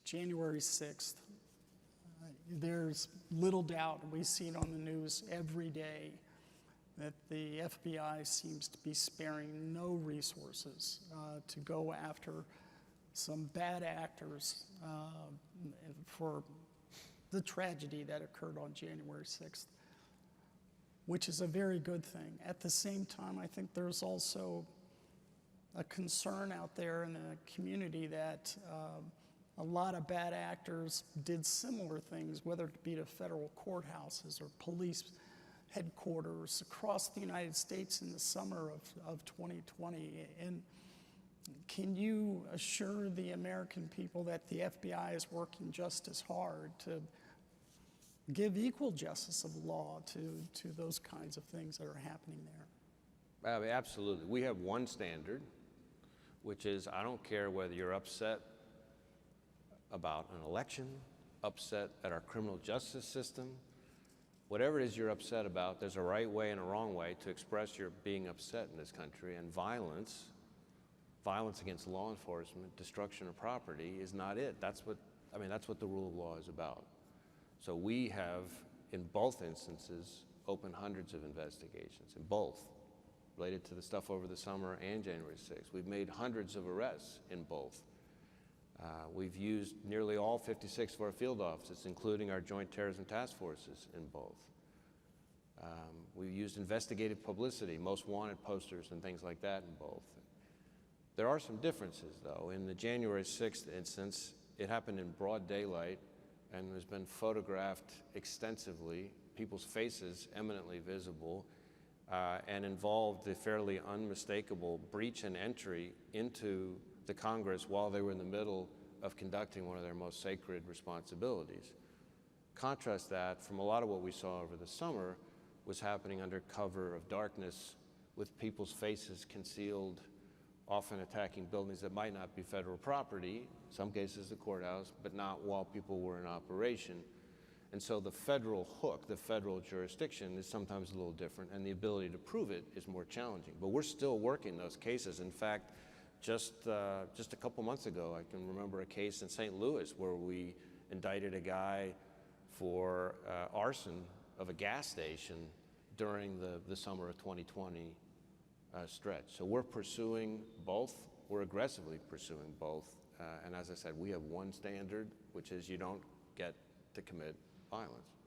January 6th, there's little doubt, we see it on the news every day, that the FBI seems to be sparing no resources to go after some bad actors for the tragedy that occurred on January 6th, which is a very good thing. At the same time, I think there's also a concern out there in the community that a lot of bad actors did similar things, whether it be to federal courthouses or police headquarters across the United States in the summer of 2020. And can you assure the American people that the FBI is working just as hard to give equal justice of law to those kinds of things that are happening there? Absolutely. We have one standard, which is I don't care whether you're upset about an election, upset at our criminal justice system, whatever it is you're upset about, there's a right way and a wrong way to express your being upset in this country, and violence against law enforcement, destruction of property is not it. That's what the rule of law is about. So we have, in both instances, opened hundreds of investigations, in both, related to the stuff over the summer and January 6th. We've made hundreds of arrests in both. We've used nearly all 56 of our field offices, including our joint terrorism task forces, in both. We've used investigative publicity, most wanted posters and things like that in both. There are some differences, though. In the January 6th instance, it happened in broad daylight and has been photographed extensively, people's faces eminently visible, and involved the fairly unmistakable breach and entry into the Congress while they were in the middle of conducting one of their most sacred responsibilities. Contrast that from a lot of what we saw over the summer was happening under cover of darkness with people's faces concealed, often attacking buildings that might not be federal property, in some cases the courthouse, but not while people were in operation. And so the federal hook, the federal jurisdiction, is sometimes a little different, and the ability to prove it is more challenging. But we're still working those cases. In fact, just a couple months ago, I can remember a case in St. Louis where we indicted a guy for arson of a gas station during the summer of 2020 stretch. So we're pursuing both. We're aggressively pursuing both. And as I said, we have one standard, which is you don't get to commit violence.